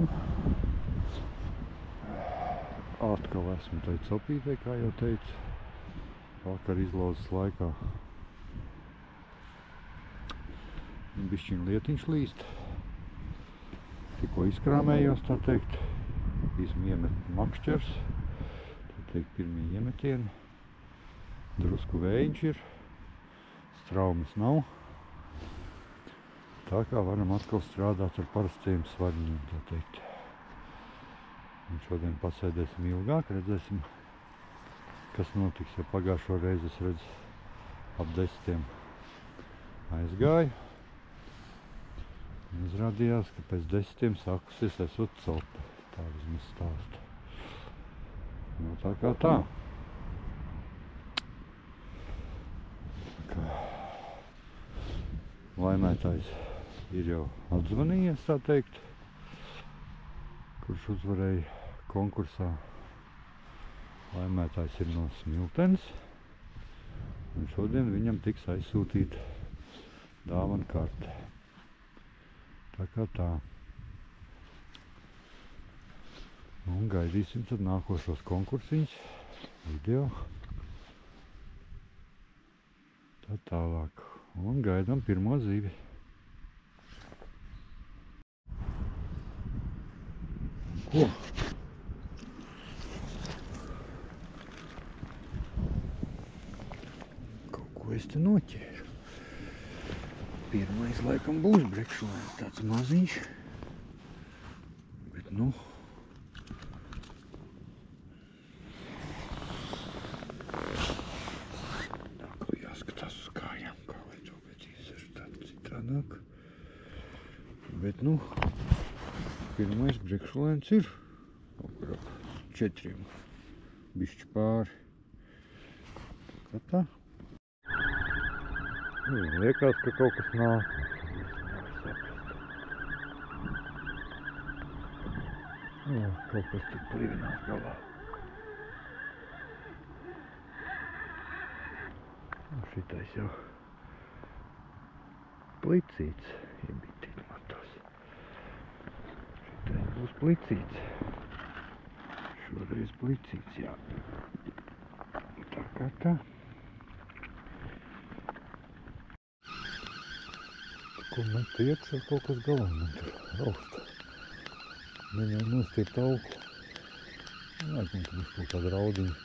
visiem! Atkal esmu teicis opītē, kā jau teicu, vakar izlauzes laikā. Bišķiņ lietiņš līst. Tikko izkrāmējos, tā teikt. Esmu iemet makšķers. Tā teikt, pirmie iemetieni. Drusku vējiņš ir. Straumes nav. Tā kā varam atkal strādāt ar parastajiem svarņiem, tā teikt. Un šodien pasēdēsim ilgāk, redzēsim, kas notiks, ja pagājušo reizi es redzu ap 10 aizgāju. Un izrādījās, ka pēc 10 sākusies esot copa. Tā vismaz stāsta. Nu, tā kā tā. Laimētājs ir jau atzvanījies, tā teikt, kurš uzvarēja konkursā. Laimētājs ir no Smiltenes, un šodien viņam tiks aizsūtīta dāvana karte. Tā kā tā. Un gaidīsim tad nākošos konkursiņus, video. Tā tālāk. Un gaidām pirmo zivi. Ko? Kaut ko es te noķēru. Pirmais laikam būs brekšlēns, tāds maziņš. Bet nu... Tā jāskatās uz kājām, kā lai to pēc izsver tāds citādāk. Bet nu... Pirmais brekšlēns ir kaut ap 4 bišķi pāri. Kā tā? Liekas, ka kaut kas nāk. Kaut kas tur plīvinās galā. Šitais jau plicīts iebitīt matos. Šitais būs plicīts. Šoreiz plicīts, jā. Tā kā tā. Ko met iekšā, kaut kas galā man tur rausta. Viņai nostiet augu. Laikam, ka būs kaut kāda raudiņa.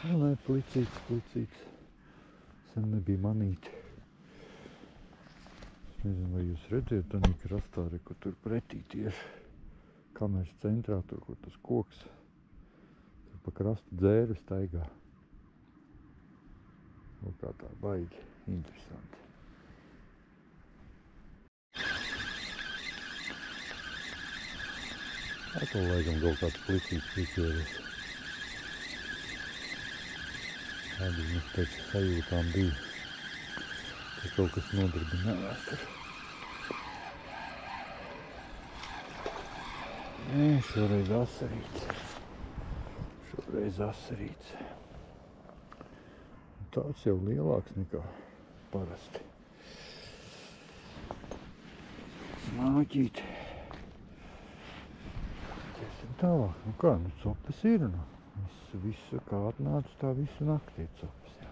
Nē, plicīts. Sen nebija manīti. Nezinu, vai jūs redzēt, tad krastā, ko tur pretī tieši kameras centrā, tur, kur tas koks. Tur pa krastu dzēri staigā. Kaut kā tā baigi interesanti. Atkal laikam kaut kāds plicīts pieķēries. Tādi mums pēc sajūtām bija, ka kaut kas nodarbinājās tur. Nē, šoreiz asarīts. Tāds jau lielāks nekā parasti. Smāķīt. Ķersim tālāk. Nu kā, nu copas ir, nu. Visu, kā atnāca, tā visu naktī copas, jā.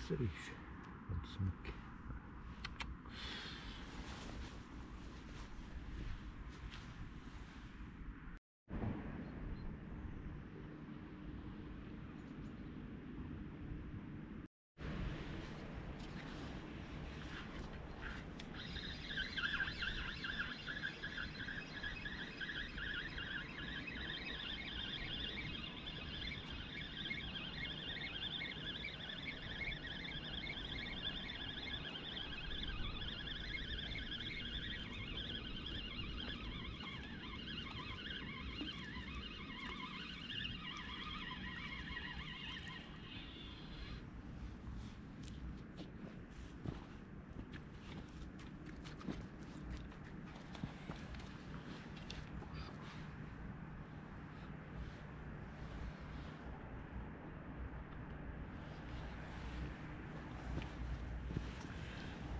Mikserīši. Tādi smuki.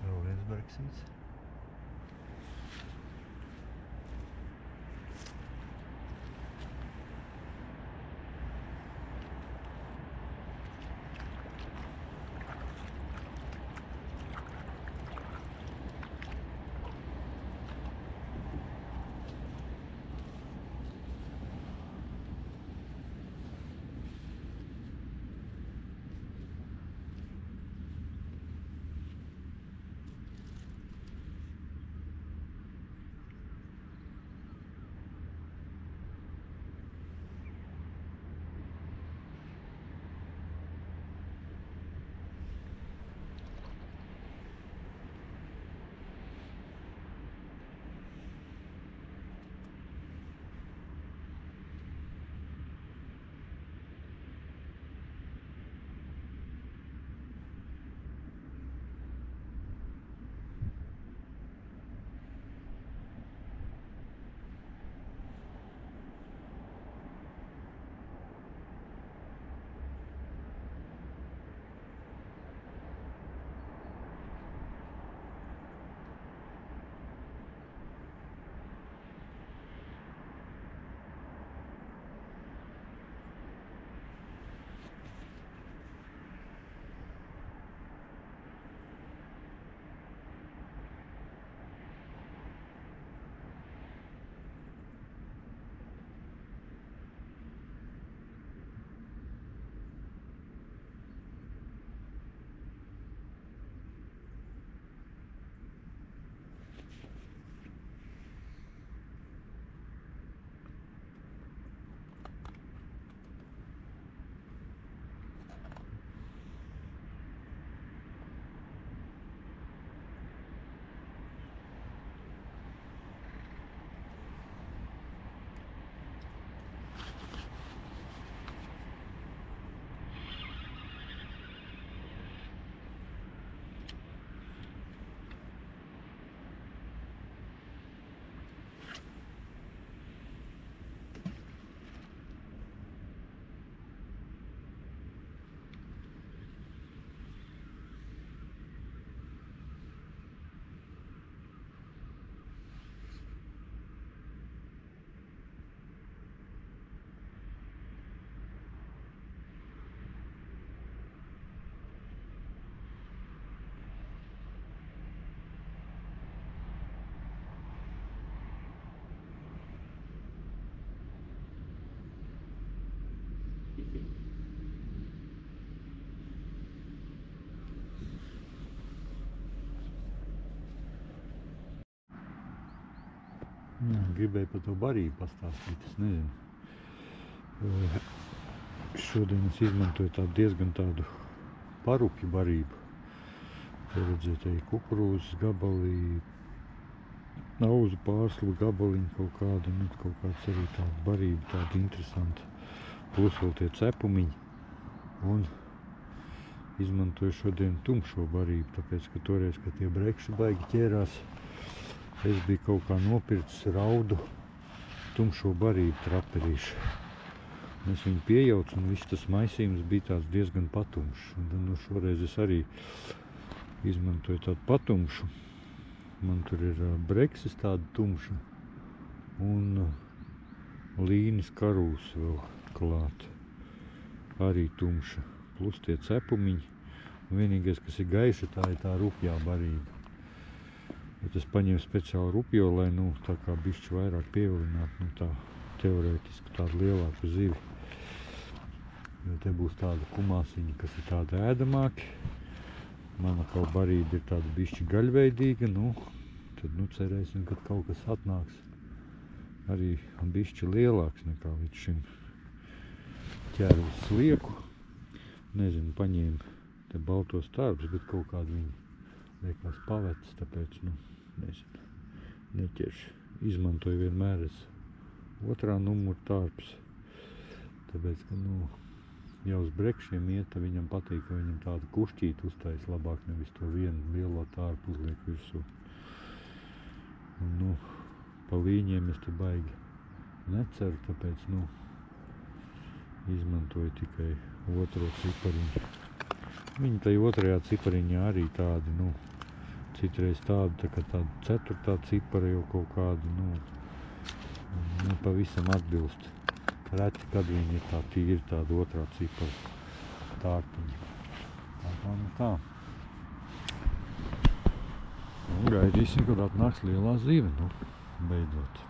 Vēl viens Breksīts. Gribēju par to barību pastāstīt, es nezinu. Šodien es izmantoju diezgan tādu parupju barību. Te redzēt, kukurūzas gabalī, auzu pārslu gabaliņu kaut kāda, kaut kāds arī tāda barība, tāda interesanta. Plus vēl tie cepumiņi. Un izmantoju šodien tumšo barību, tāpēc, ka toreiz, kad tie brekši baigi ķērās, es biju kaut kā nopircis raudu tumšo barību traperīšu. Un es viņu piejaucu, un viss tas maisījums bija tāds diezgan patumšs. Un šoreiz es arī izmantoju tādu patumšu. Man tur ir breksis tāda tumša un līnis karūs vēl klāt. Arī tumša. Plus tie cepumiņi Vienīgais, kas ir gaiša, tā ir tā rupjā barība. Bet es paņēmu speciāli rupjo, lai, nu, tā kā bišķi vairāk pievilinātu, nu, tā teorētiski tādu lielāku zivi. Jo te būs tāda kumāsiņa, kas ir tāda ēdamāki. Mana kaut barība ir tāda bišķi gaļveidīga, nu, tad, nu, cerēsim, kad kaut kas atnāks arī bišķi lielāks nekā līdz šim. Ķēru uz slieku. Nezinu, paņēmu te baltos tārpus, bet kaut kādu viņi liekas pavets, tāpēc, nu, nezinu, neķeršu. Izmantoju vienmēr es otrā numura tārpus, tāpēc, ka, nu, jau uz brekšiem iet, tad viņam patīk, ka viņam tādu kušķītu uztais labāk, nevis to vienu lielo tārpu uzliek virsū. Un, nu, pa līņiem es te baigi neceru, tāpēc, nu, izmantoju tikai otro cipariņu. Viņi tai otrajā cipariņā arī tādi, nu, citreiz tādi, tā kā tāda ceturtā cipara jau kaut kādi, nu, pavisam atbilst. Reti, kad viņi ir tā tīri tāda otrā cipara tārpiņa. Tā kā, nu tā. Un gaidīsim, kad atnāks lielā zive, nu, beidzot.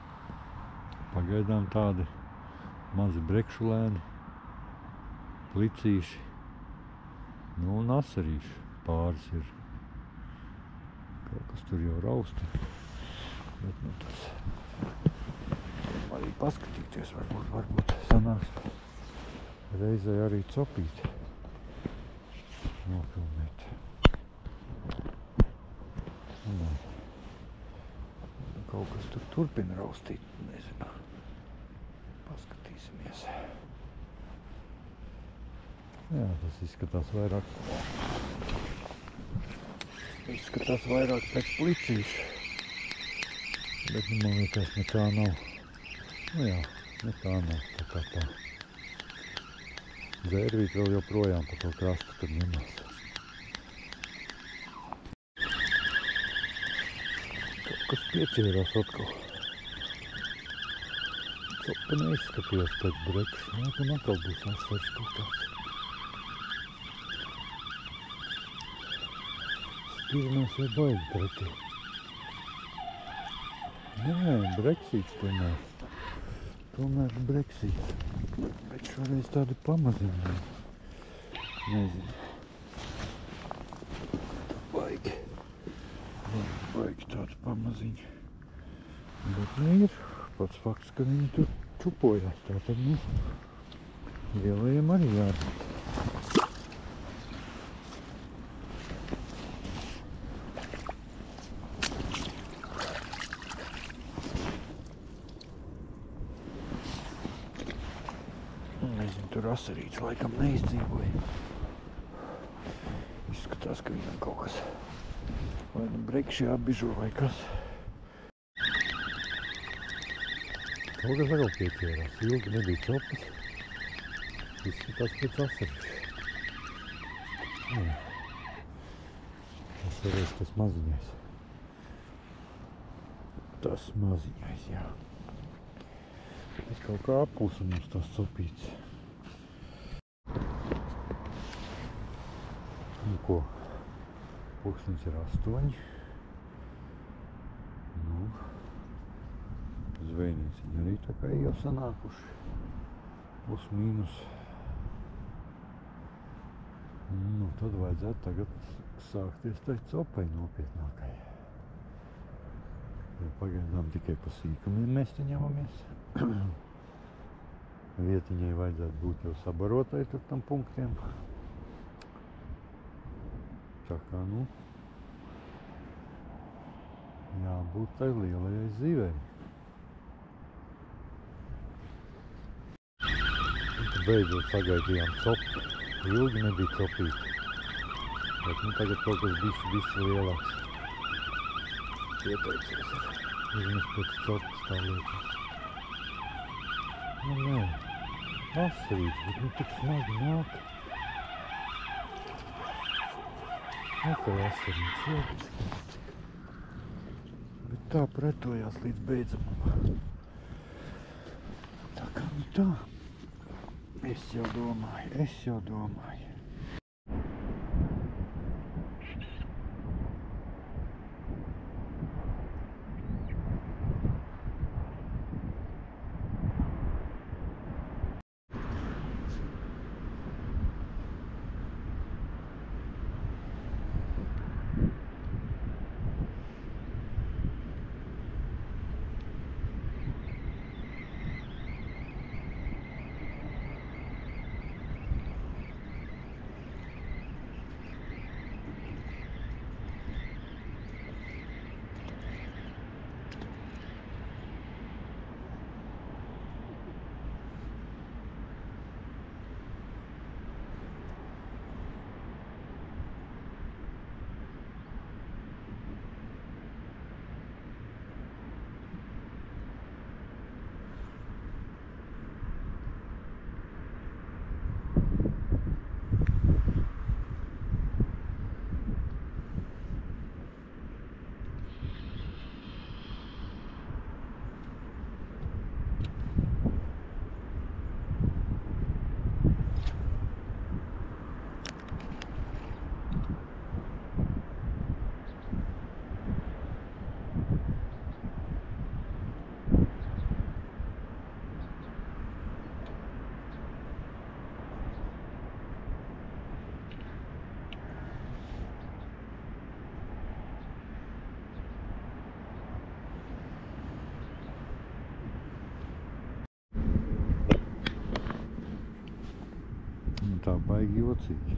Pagaidām tādi mazi brekšulēni, plicīši, nu un asarīši pāris ir. Kaut kas tur jau rausta, bet, nu, tas arī paskatīties, varbūt sanāks reizē arī copīt, nofilmēt. Kaut kas tur turpina raustīt, nezinu. Paskatīsimies. Jā, tas izskatās vairāk pēc plicīša. Bet, nu, man liekas, nekā nav. Nu jā, nekā nav, tā kā tā. Zērvīt vēl joprojām pa to krastu, kad nemās. Kaut kas pieķērās atkal. Copa neizskatījās pēc brekša. Laikam atkal būs asars kaut kāds. Spirnās vai baigi pretī. Nē, breksīts tomēr. Tomēr breksīts. Bet šoreiz tādi pamaziņi. Nezinu. Baigi. Baigi tādi pamaziņi. Bet ne ir. Pats fakts, ka viņi tur čupojās, tātad, nu, lielajiem arī jādara. Nezinu, tur asarīts laikam neizdzīvoja. Izskatās, ka viņam kaut kas vai nu brekši jābižo vai kas. Kaut kas atkal pieķērās. Ilgi nebija copas. Izskatās pēc asarīša. Tas arī tas maziņais. Tas maziņais, jā. Tas kaut kā apkūsa mums tās copītes. Nu ko, pulkstens ir 8. Nu. Zvejnieciņi arī tā kā jau sanākuši. Plus mīnus. Nu, tad vajadzētu tagad sākties tai copai nopietnākai. Pagaidām tikai pa sīkumiem mēs te ņemamies. Vietiņai vajadzētu būt jau sabarotai tur tam punktiem. Tā kā, nu, jābūt tai lielajai zivei. Beidzot sagaidījām copu. Ilgi nebija copīti. Bet, nu, tagad kaut kas bišķi lielāks. Pieteicies ar vismaz pēc copas tā liekas. Nu, nē. Asarīts, bet nu tik smagi nāk. Atkal asarīts, logiski. Bet tā pretojās līdz beidzamam. Tā kā, nu tā. Es jau domāju. baigi jocīgi.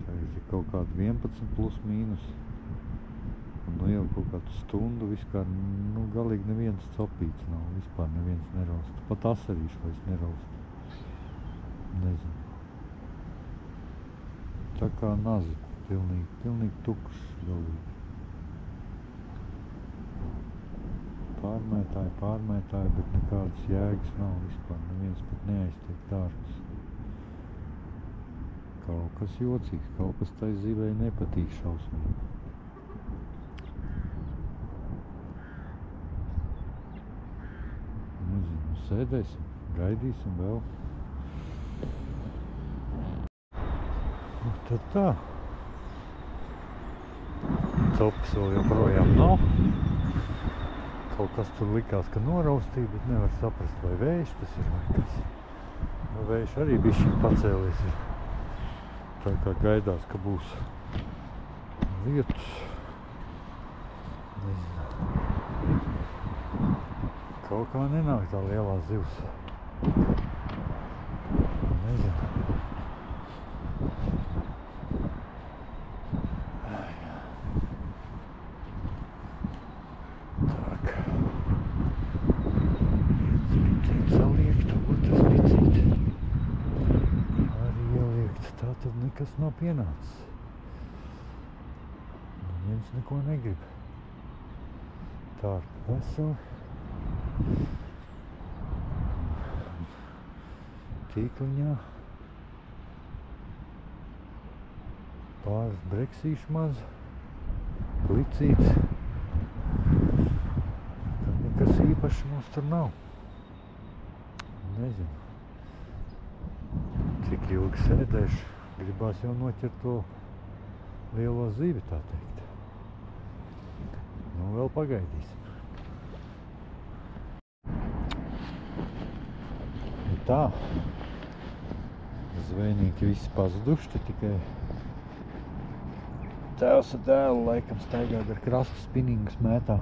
Tagad ir kaut kādi 11 plus mīnus. Un nu jau kaut kādu stundu vispār, nu galīgi neviens copīts nav, vispār neviens neraust. Pat asarīšu vairs neraust. Nezinu. Tā kā nazi, pilnīgi tukšs galīgi. Pārmētāji, bet nekādas jēgas nav vispār, neviens pat neaiztiek dārgus. Kaut kas jocīgs, kaut kas tai zivei nepatīk šausmīgi. Nezinu, sēdēsim, gaidīsim vēl. Nu, tad tā. Copis vēl joprojām nav. Kaut kas tur likās, ka noraustīja, bet nevar saprast, vai vējš tas ir vai kas. Nu, vējš arī bišķiņ pacēlies ir. Tā kā gaidās, ka būs lietus. Nezinu. Kaut kā nenāk tā lielā zivs. Nezinu. Tad nekas nav pienācis. Neviens neko negrib. Tārpi veseli. Tīkliņā. Pāris breksīšu maz. Plicīts. Tad nekas īpaši mums tur nav. Nezinu. Cik ilgi sēdēšu. Gribās jau noķert to lielo zivi, tā teikt. Nu, vēl pagaidīsim. Tā. Zvejnieki visi pazuduši, tikai tēvs ar dēlu laikam staigāt ar krastu spinningus mētā.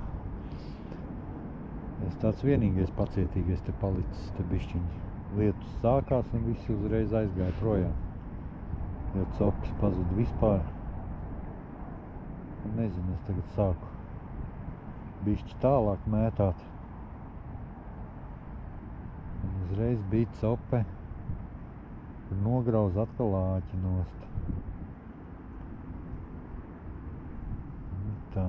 Es tāds vienīgais pacietīgais te palicis, te bišķiņi lietus sākās un visi uzreiz aizgāja projām. Jo copis pazuda vispār. Un nezinu, es tagad sāku bišķi tālāk mētāt. Un uzreiz bija cope, kur nograuz atkal āķi nost. Un tā.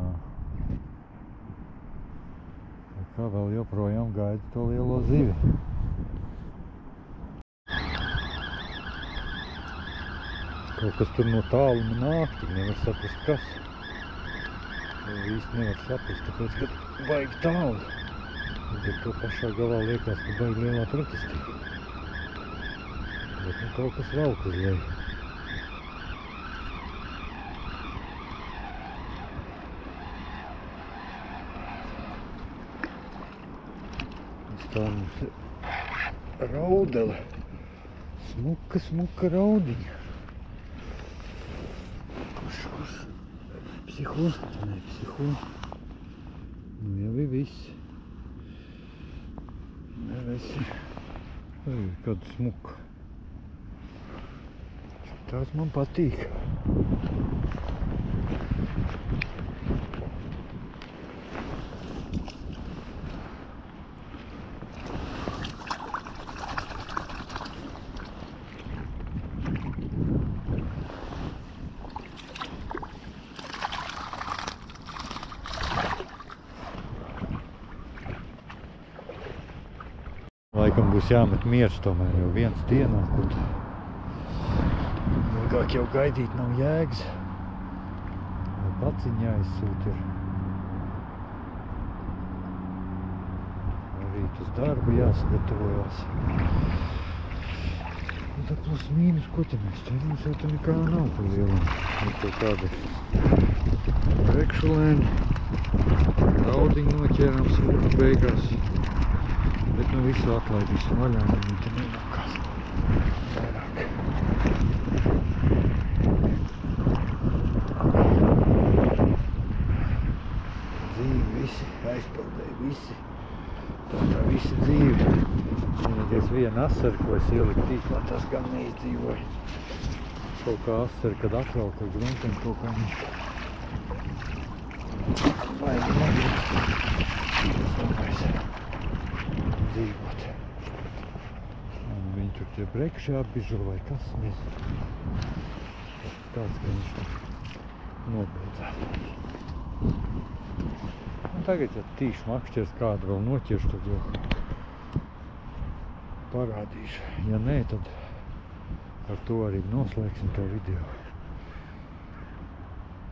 Tā kā vēl joprojām gaida to lielo zivi. Kaut kas tur no tāluma nāk, tik nevar saprast, kas. Īsti nevar saprast, tāpēc, ka baigi tālu. Līdz ar to pašā galā liekas, ka baigi lielā pretestība. Bet nu kaut kas velk uz leju. Tā mums ir raudele. Smuka raudiņa. Kurš? Psiho? Nē, psiho. Nu jau ir viss. Nē, visi. Oi, kāda smuka. Tās man patīk. Laikam būs jāmet miers tomēr, jau viens dienā, kur ilgāk jau gaidīt nav jēgas. Vai paciņi jāizsūt ir. Rīt uz darbu jāsagatavojās. Un tā plus mīnus, ko te mēs te? Mums jau te nekā nav par lielam. Ir kaut kāda rekšulēni. Raudiņu noķērām smuku beigās. Bet nu visu atlaidīsim vaļā, viņi te nenākās vairāk. Dzīvi visi, aizpildēja visi. Tā kā visi dzīvi. Vienīgais viena asara, ko es ieliku tīklā, tas gan neizdzīvoja. Kaut kā asara, kad atrauka ar gruntiem, kaut kā viņš baigi negrib. Tas labais dzīvot. Un viņi tur tie brekši apbižo vai kas, nezinu. Tāds, ka viņš tur nobeidzās. Un tagad, ja tīši makšķers kādu vēl noķeršu, tad jau parādīšu. Ja nē, tad ar to arī noslēgsim to video.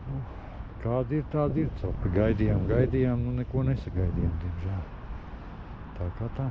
Nu, kādi ir, tādi ir. Copi gaidījām, nu neko nesagaidījām, diemžēl. Tā kā tā.